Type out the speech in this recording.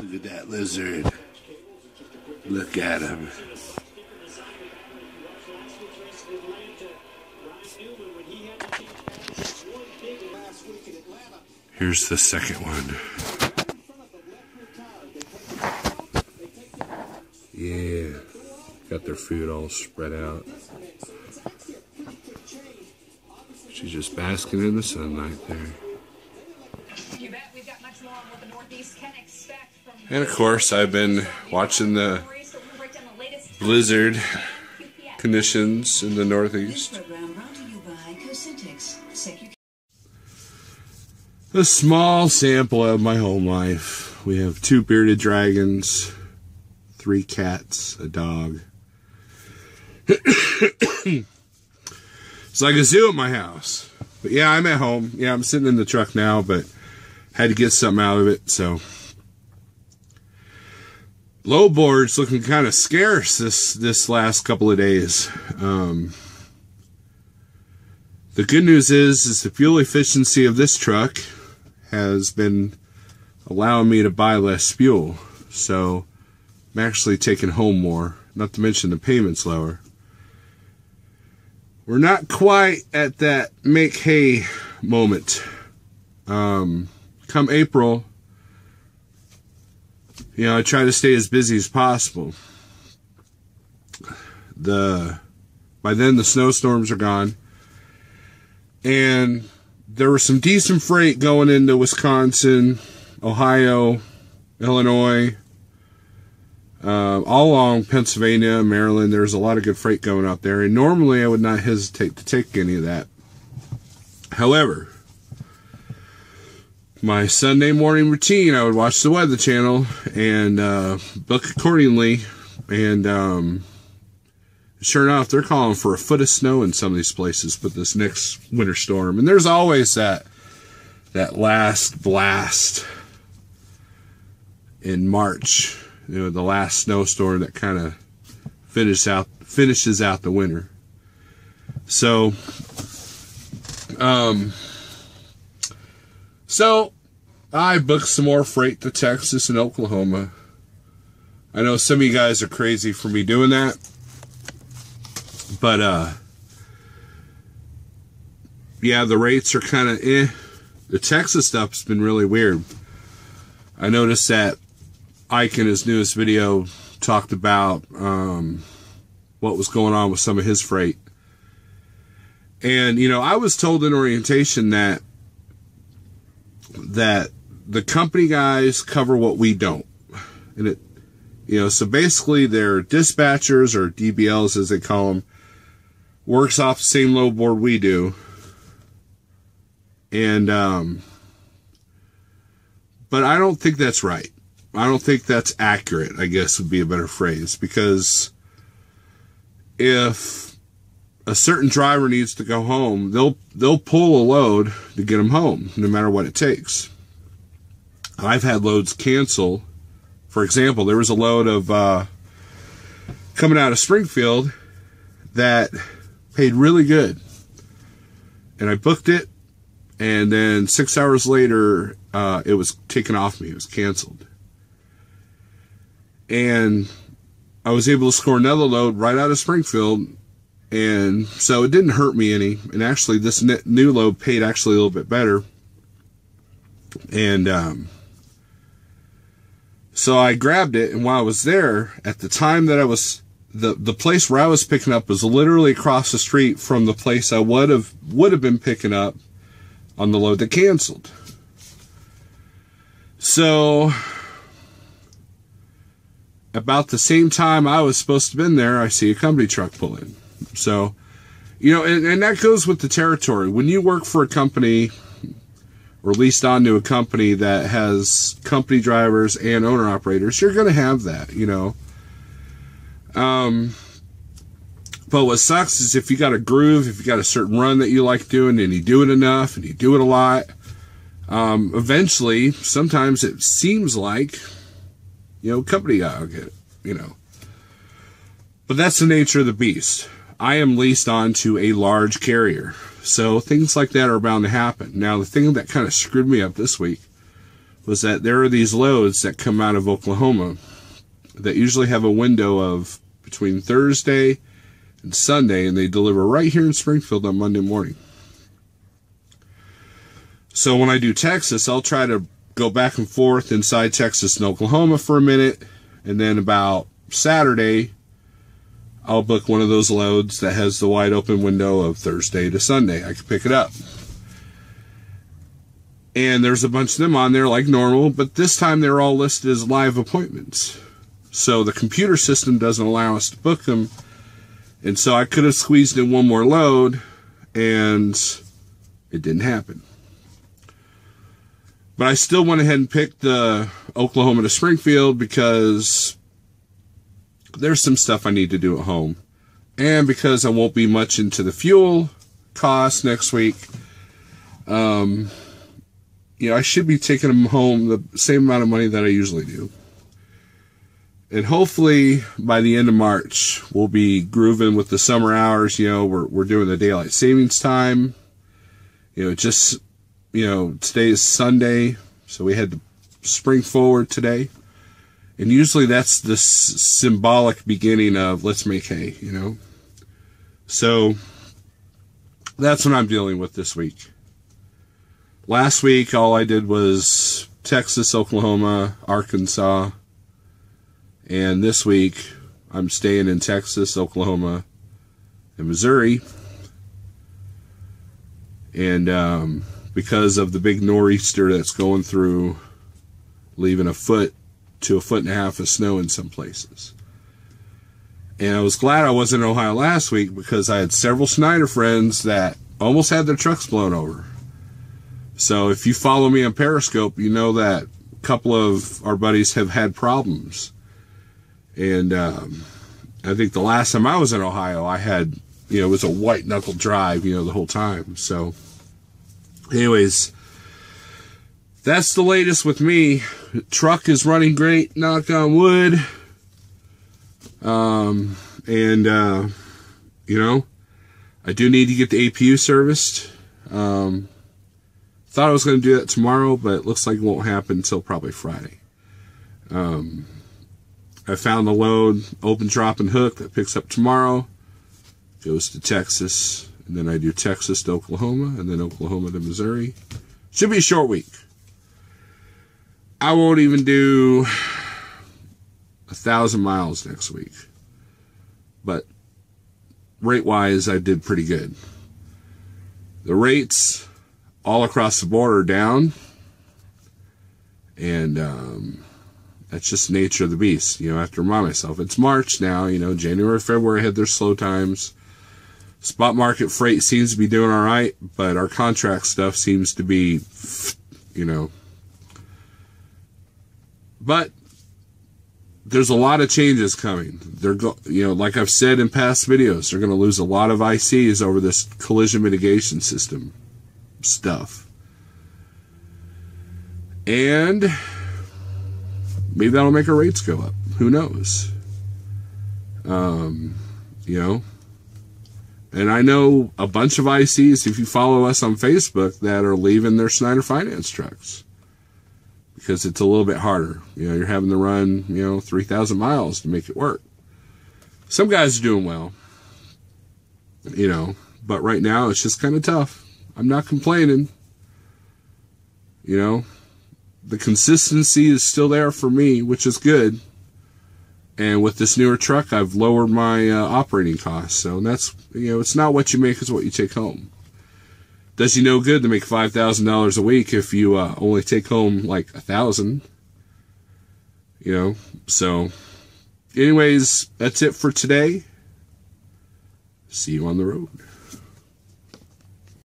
Look at that lizard. Look at him. Here's the second one. Yeah, got their food all spread out. She's just basking in the sunlight there. And of course, I've been watching the blizzard conditions in the Northeast. A small sample of my home life. We have 2 bearded dragons, 3 cats, a dog. It's like a zoo at my house. But yeah, I'm at home. Yeah, I'm sitting in the truck now, but had to get something out of it, so. Low board's looking kind of scarce this last couple of days. The good news is the fuel efficiency of this truck has been allowing me to buy less fuel. So I'm actually taking home more, not to mention the payment's lower. We're not quite at that make hay moment. Come April, you know, I try to stay as busy as possible. By then the snowstorms are gone, and there was some decent freight going into Wisconsin, Ohio, Illinois, all along Pennsylvania, Maryland. There's a lot of good freight going out there, and normally I would not hesitate to take any of that. However, my Sunday morning routine, I would watch the Weather Channel and book accordingly, and sure enough, they're calling for a foot of snow in some of these places with this next winter storm. And there's always that last blast in March, you know, the last snowstorm that kind of finishes out the winter. So, I booked some more freight to Texas and Oklahoma. I know some of you guys are crazy for me doing that, but yeah, the rates are kind of The Texas stuff's been really weird. I noticed that Ike in his newest video talked about what was going on with some of his freight. And, you know, I was told in orientation that the company guys cover what we don't. And it, you know, so basically their dispatchers, or DBLs as they call them, works off the same load board we do. And, but I don't think that's right. I don't think that's accurate, I guess would be a better phrase, because if a certain driver needs to go home, they'll pull a load to get them home, no matter what it takes. I've had loads cancel. For example, there was a load of coming out of Springfield that paid really good, and I booked it, and then 6 hours later, it was taken off me. It was canceled, and I was able to score another load right out of Springfield. And so it didn't hurt me any. And actually, this new load paid actually a little bit better. And so I grabbed it. And while I was there, at the time that I was, the place where I was picking up was literally across the street from the place I would have been picking up on the load that canceled. So about the same time I was supposed to have been there, I see a company truck pull in. So, you know, and that goes with the territory. When you work for a company, or leased onto a company that has company drivers and owner-operators, you're going to have that, you know. But what sucks is if you got a groove, if you got a certain run that you like doing, and you do it enough, and you do it a lot, eventually, sometimes it seems like, you know, company guy will get it, you know. But that's the nature of the beast. I am leased onto a large carrier, so things like that are bound to happen. Now, the thing that kind of screwed me up this week was that there are these loads that come out of Oklahoma that usually have a window of between Thursday and Sunday, and they deliver right here in Springfield on Monday morning. So when I do Texas, I'll try to go back and forth inside Texas and Oklahoma for a minute, and then about Saturday, I'll book one of those loads that has the wide open window of Thursday to Sunday. I can pick it up. And there's a bunch of them on there like normal, but this time they're all listed as live appointments. So the computer system doesn't allow us to book them. And so I could have squeezed in one more load, and it didn't happen. But I still went ahead and picked the Oklahoma to Springfield because there's some stuff I need to do at home. And because I won't be much into the fuel cost next week, I should be taking them home the same amount of money that I usually do. And hopefully by the end of March, we'll be grooving with the summer hours. We're doing the daylight savings time. Today is Sunday, so we had to spring forward today. And usually that's the symbolic beginning of let's make hay, So that's what I'm dealing with this week. Last week, all I did was Texas, Oklahoma, Arkansas. And this week, I'm staying in Texas, Oklahoma, and Missouri. And because of the big nor'easter that's going through, leaving 1 foot to 1.5 feet of snow in some places. And I was glad I wasn't in Ohio last week because I had several Schneider friends that almost had their trucks blown over. So if you follow me on Periscope, you know that a couple of our buddies have had problems. And I think the last time I was in Ohio, I had, it was a white knuckle drive, the whole time. So anyways, that's the latest with me. The truck is running great, knock on wood. I do need to get the APU serviced. Thought I was going to do that tomorrow, but it looks like it won't happen until probably Friday. I found the load, open, drop, and hook that picks up tomorrow. Goes to Texas, and then I do Texas to Oklahoma, and then Oklahoma to Missouri. Should be a short week. I won't even do 1,000 miles next week. But rate-wise, I did pretty good. The rates all across the board are down. And that's just the nature of the beast. I have to remind myself. It's March now. January, February had their slow times. Spot market freight seems to be doing all right, but our contract stuff seems to be, But there's a lot of changes coming. Like I've said in past videos, they're going to lose a lot of ICs over this collision mitigation system stuff. And maybe that'll make our rates go up. Who knows? And I know a bunch of ICs, if you follow us on Facebook, that are leaving their Schneider Finance trucks. Because it's a little bit harder. You're having to run, 3,000 miles to make it work. Some guys are doing well. But right now it's just kind of tough. I'm not complaining. The consistency is still there for me, which is good. And with this newer truck, I've lowered my operating costs. So that's, it's not what you make, it's what you take home. Does you no good to make $5,000 a week if you only take home like $1,000. So anyways, that's it for today. See you on the road.